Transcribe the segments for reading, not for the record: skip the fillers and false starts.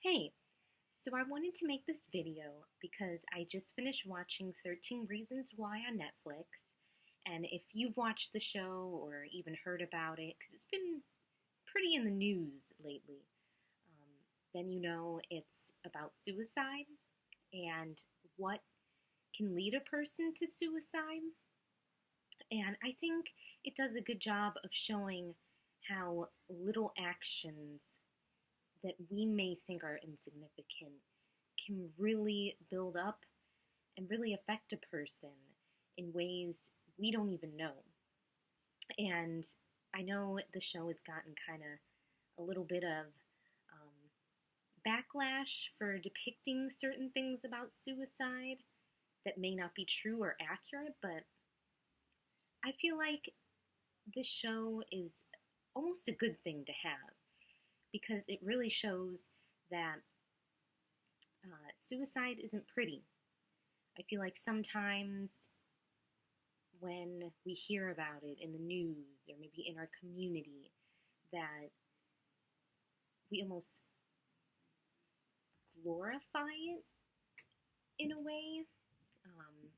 Hey, so I wanted to make this video because I just finished watching 13 Reasons Why on Netflix. And if you've watched the show or even heard about it, because it's been pretty in the news lately, then you know it's about suicide and what can lead a person to suicide. And I think it does a good job of showing how little actions that we may think are insignificant can really build up and really affect a person in ways we don't even know. And I know the show has gotten kind of a little bit of backlash for depicting certain things about suicide that may not be true or accurate, but I feel like this show is almost a good thing to have because it really shows that suicide isn't pretty. I feel like sometimes when we hear about it in the news or maybe in our community, that we almost glorify it in a way. Um,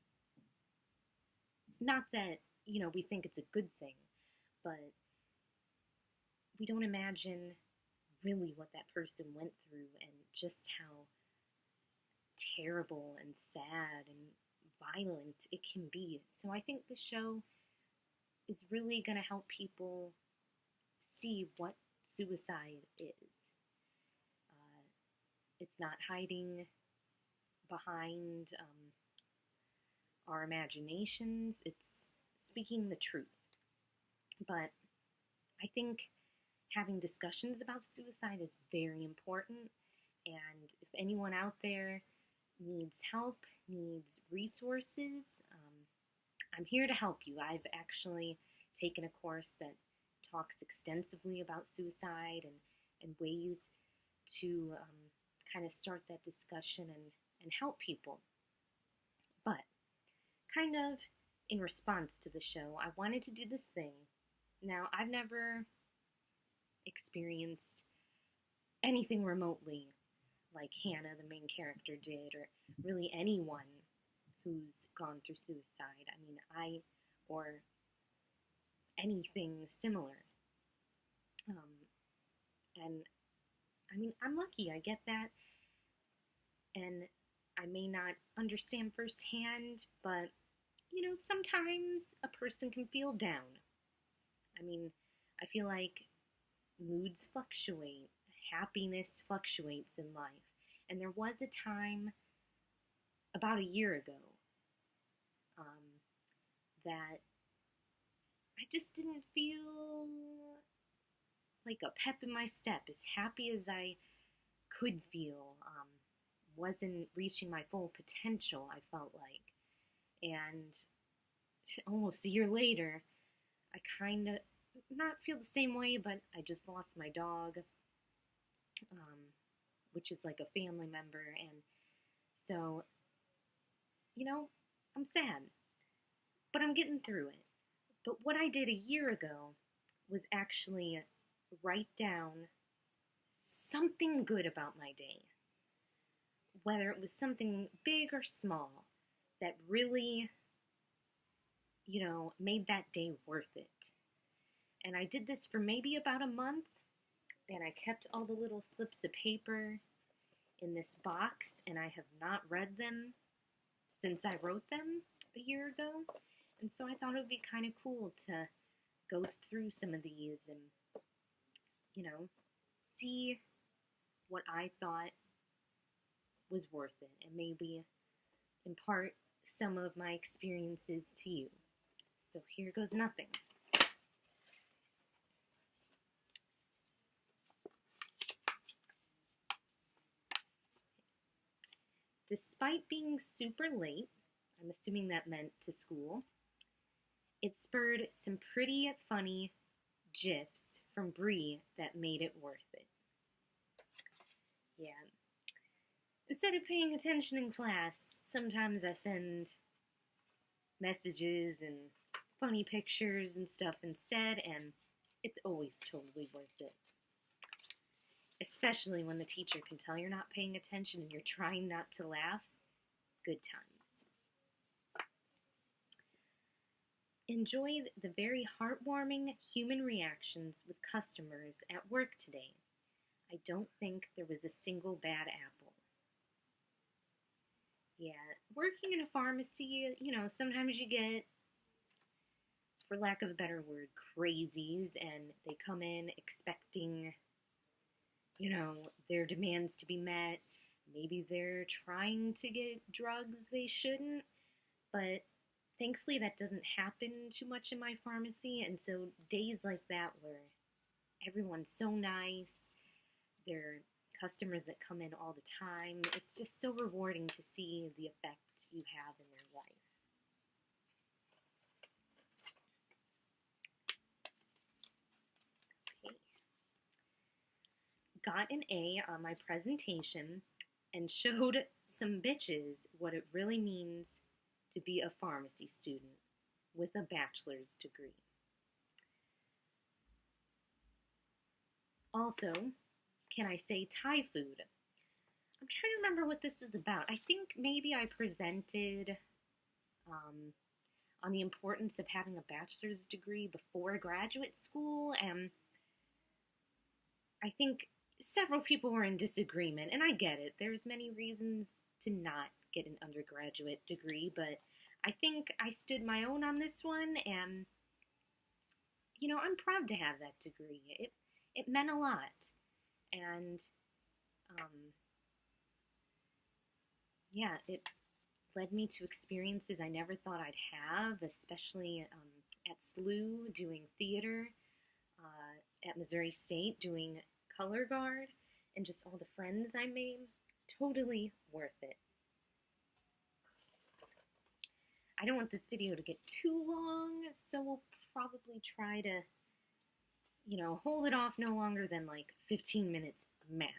Not that, we think it's a good thing, but we don't imagine really what that person went through and just how terrible and sad and violent it can be. So I think the show is really going to help people see what suicide is. It's not hiding behind our imaginations, it's speaking the truth. But I think having discussions about suicide is very important. And if anyone out there needs help, needs resources, I'm here to help you. I've actually taken a course that talks extensively about suicide and ways to kind of start that discussion and help people. But kind of in response to the show, I wanted to do this thing. Now, I've never experienced anything remotely like Hannah, the main character, did, or really anyone who's gone through suicide. Or anything similar. And I'm lucky, I get that. And I may not understand firsthand, but sometimes a person can feel down. I mean, I feel like moods fluctuate, happiness fluctuates in life. And there was a time about a year ago that I just didn't feel like a pep in my step, as happy as I could feel. Wasn't reaching my full potential, I felt like. And almost a year later, I kind of not feel the same way, but I just lost my dog, which is like a family member. And so, I'm sad, but I'm getting through it. But what I did a year ago was actually write down something good about my day, whether it was something big or small that really, made that day worth it. And I did this for maybe about a month, and I kept all the little slips of paper in this box, and I have not read them since I wrote them a year ago. And so I thought it would be kind of cool to go through some of these and, see what I thought was worth it and maybe impart some of my experiences to you. So here goes nothing. Despite being super late, I'm assuming that meant to school, it spurred some pretty funny GIFs from Bree that made it worth it. Yeah. Instead of paying attention in class, sometimes I send messages and funny pictures and stuff instead, and it's always totally worth it. especially when the teacher can tell you're not paying attention and you're trying not to laugh. Good times. Enjoy the very heartwarming human reactions with customers at work today. I don't think there was a single bad apple. Yeah, working in a pharmacy, sometimes you get, for lack of a better word, crazies, and they come in expecting, their demands to be met. Maybe they're trying to get drugs they shouldn't, but thankfully that doesn't happen too much in my pharmacy, and so days like that where everyone's so nice, they're customers that come in all the time, it's just so rewarding to see the effect you have in their life. Okay. Got an A on my presentation and showed some bitches what it really means to be a pharmacy student with a bachelor's degree. Also, can I say Thai food? I'm trying to remember what this is about. I think maybe I presented on the importance of having a bachelor's degree before graduate school, and I think several people were in disagreement, and I get it. There's many reasons to not get an undergraduate degree, but I think I stood my own on this one, and I'm proud to have that degree. It meant a lot, and yeah, it led me to experiences I never thought I'd have, especially at SLU doing theater, at Missouri State doing color guard, and just all the friends I made. Totally worth it. I don't want this video to get too long, so we'll probably try to, hold it off no longer than like 15 minutes max.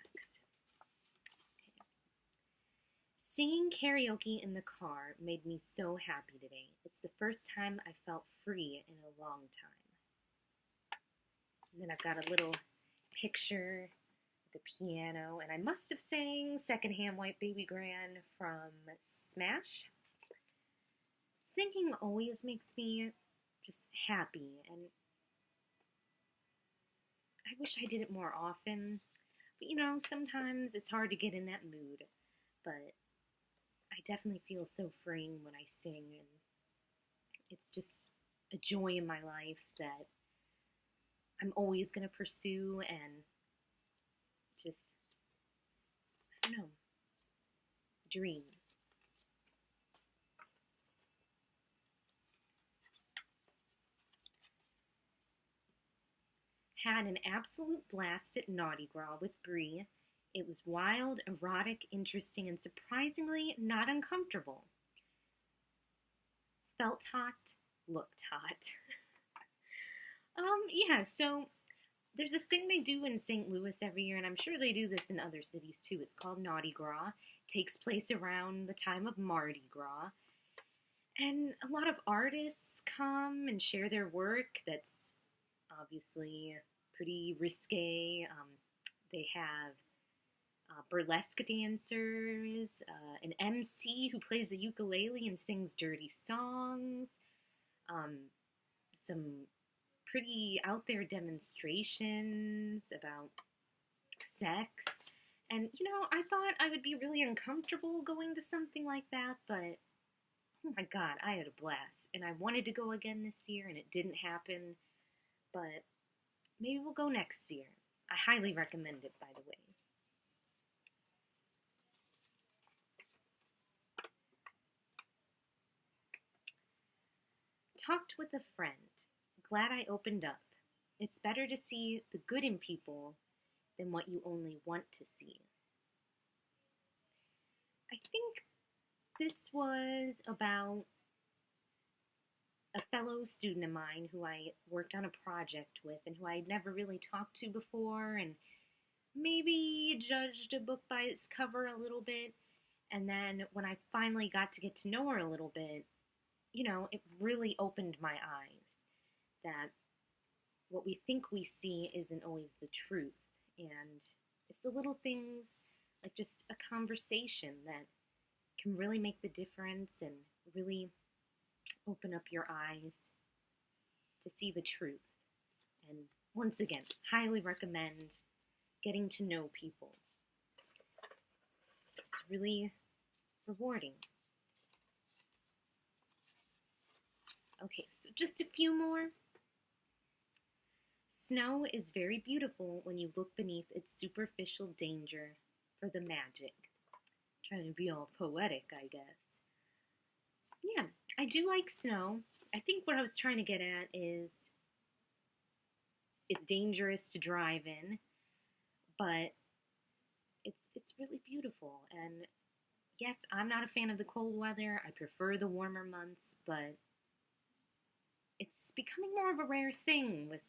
Singing karaoke in the car made me so happy today. It's the first time I felt free in a long time. And then I've got a little picture of the piano, and I must have sang Secondhand White Baby Grand from Smash. Singing always makes me just happy, and I wish I did it more often. But sometimes it's hard to get in that mood. But I definitely feel so freeing when I sing, and it's just a joy in my life that I'm always going to pursue and just, I don't know, dream. Had an absolute blast at Naughty Gras with Brie. It was wild, erotic, interesting, and surprisingly not uncomfortable. Felt hot, looked hot. Yeah, so there's this thing they do in St. Louis every year, and I'm sure they do this in other cities too. It's called Naughty Gras. It takes place around the time of Mardi Gras. And a lot of artists come and share their work that's obviously pretty risque. They have burlesque dancers, an MC who plays the ukulele and sings dirty songs, some pretty out there demonstrations about sex. And, I thought I would be really uncomfortable going to something like that, but oh my god, I had a blast. And I wanted to go again this year, and it didn't happen, but maybe we'll go next year. I highly recommend it, by the way. Talked with a friend. Glad I opened up. It's better to see the good in people than what you only want to see. I think this was about a fellow student of mine who I worked on a project with and who I had never really talked to before, and maybe judged a book by its cover a little bit. And then when I finally got to get to know her a little bit, it really opened my eyes that what we think we see isn't always the truth. And It's the little things, like just a conversation that can really make the difference and really open up your eyes to see the truth. And once again, highly recommend getting to know people. It's really rewarding. Okay, so just a few more. Snow is very beautiful when you look beneath its superficial danger for the magic. Trying to be all poetic, I guess. Yeah, I do like snow. I think what I was trying to get at is it's dangerous to drive in, but it's really beautiful. And yes, I'm not a fan of the cold weather. I prefer the warmer months, but it's becoming more of a rare thing with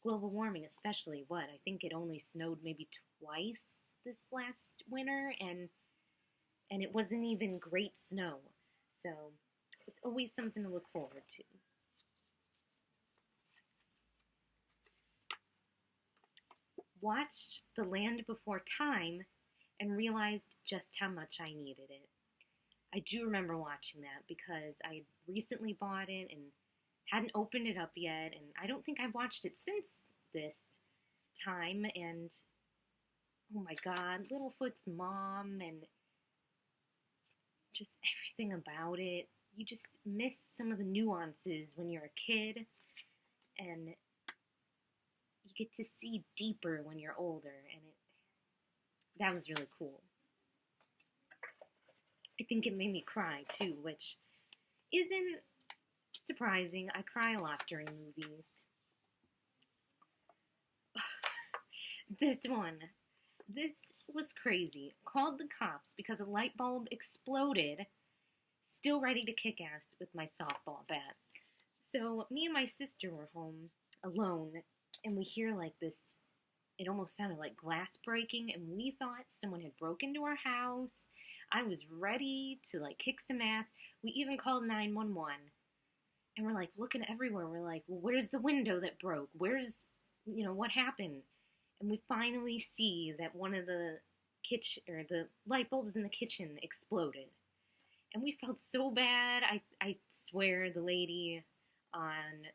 global warming, especially. I think it only snowed maybe twice this last winter, and it wasn't even great snow. So it's always something to look forward to. Watched The Land Before Time and realized just how much I needed it. I do remember watching that because I had recently bought it and hadn't opened it up yet, and I don't think I've watched it since this time. And oh my god, Littlefoot's mom and just everything about it. You just miss some of the nuances when you're a kid, and you get to see deeper when you're older, and that was really cool. I think it made me cry too, which isn't surprising. I cry a lot during movies. This was crazy. Called the cops because a light bulb exploded. Still ready to kick ass with my softball bat. So me and my sister were home alone, and we hear like this, it almost sounded like glass breaking, and we thought someone had broken into our house. I was ready to like kick some ass. We even called 911, and we're like looking everywhere. We're like, well, where's the window that broke? What happened? And we finally see that one of the the light bulbs in the kitchen exploded. And we felt so bad. I swear the lady on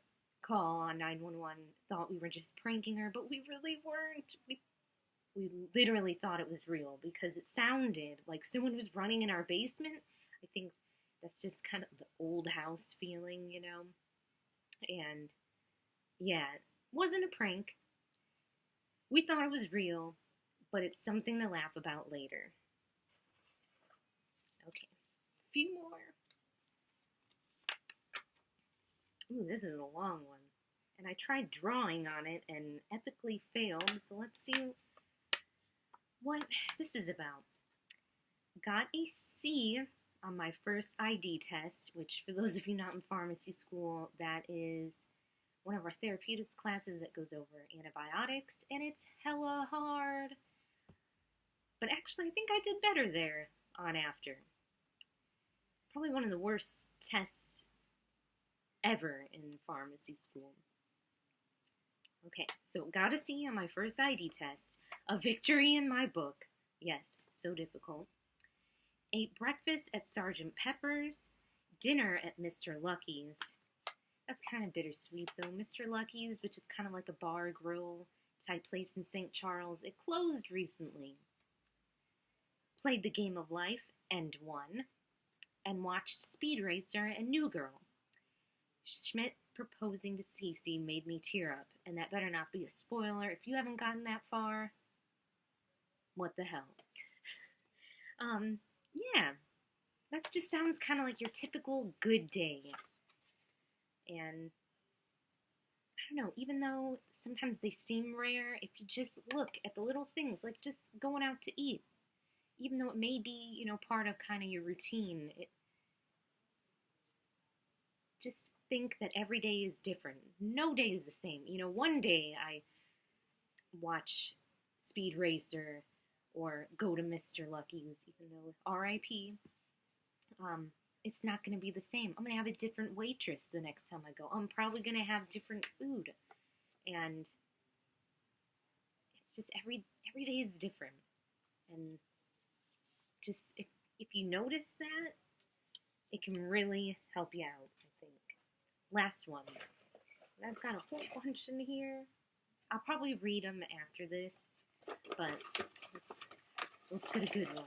call on 911 thought we were just pranking her, but we really weren't. We literally thought it was real because it sounded like someone was running in our basement. I think that's just kind of the old house feeling, And yeah, it wasn't a prank. We thought it was real, but it's something to laugh about later. Okay, a few more. Ooh, this is a long one. And I tried drawing on it and epically failed, so let's see what this is about. Got a C on my first ID test, which for those of you not in pharmacy school, that is one of our therapeutics classes that goes over antibiotics, and it's hella hard. But actually, I think I did better there on after. Probably one of the worst tests ever in pharmacy school. Okay, so got a C on my first ID test. A victory in my book. Yes, so difficult. Ate breakfast at Sergeant Pepper's. Dinner at Mr. Lucky's. That's kind of bittersweet, though. Mr. Lucky's, which is kind of like a bar grill type place in St. Charles, it closed recently. Played the game of life and won. And watched Speed Racer and New Girl. Schmidt proposing to Cece made me tear up, and that better not be a spoiler. If you haven't gotten that far, what the hell? Yeah, that just sounds kind of like your typical good day. And I don't know, even though sometimes they seem rare, if you just look at the little things, like just going out to eat, even though it may be, part of kind of your routine, just think that every day is different. No day is the same. One day I watch Speed Racer or go to Mr. Lucky's, even though R.I.P., it's not going to be the same. I'm going to have a different waitress the next time I go. I'm probably going to have different food. And it's just every day is different. And just if you notice that, it can really help you out, I think. Last one. I've got a whole bunch in here. I'll probably read them after this, but let's get a good one.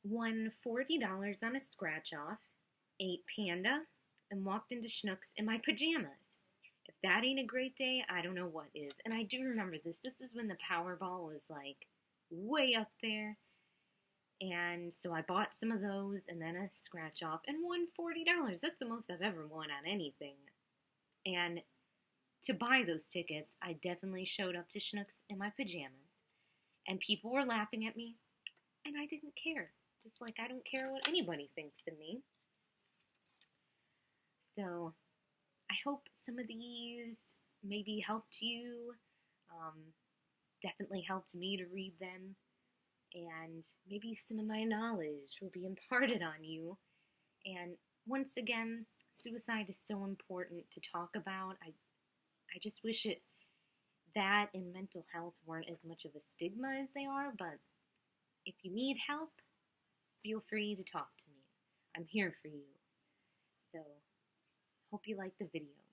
Won $40 on a scratch off, ate panda, and walked into Schnucks in my pajamas. If that ain't a great day, I don't know what is. And I do remember this. This is when the Powerball was like way up there. And so I bought some of those and then a scratch off and won $40. That's the most I've ever won on anything. And to buy those tickets, I definitely showed up to Schnucks in my pajamas. And people were laughing at me, and I didn't care. Just like I don't care what anybody thinks of me. So I hope some of these maybe helped you. Definitely helped me to read them. And maybe some of my knowledge will be imparted on you. And once again, suicide is so important to talk about. I just wish that and mental health weren't as much of a stigma as they are, but if you need help, feel free to talk to me. I'm here for you. So, hope you liked the video.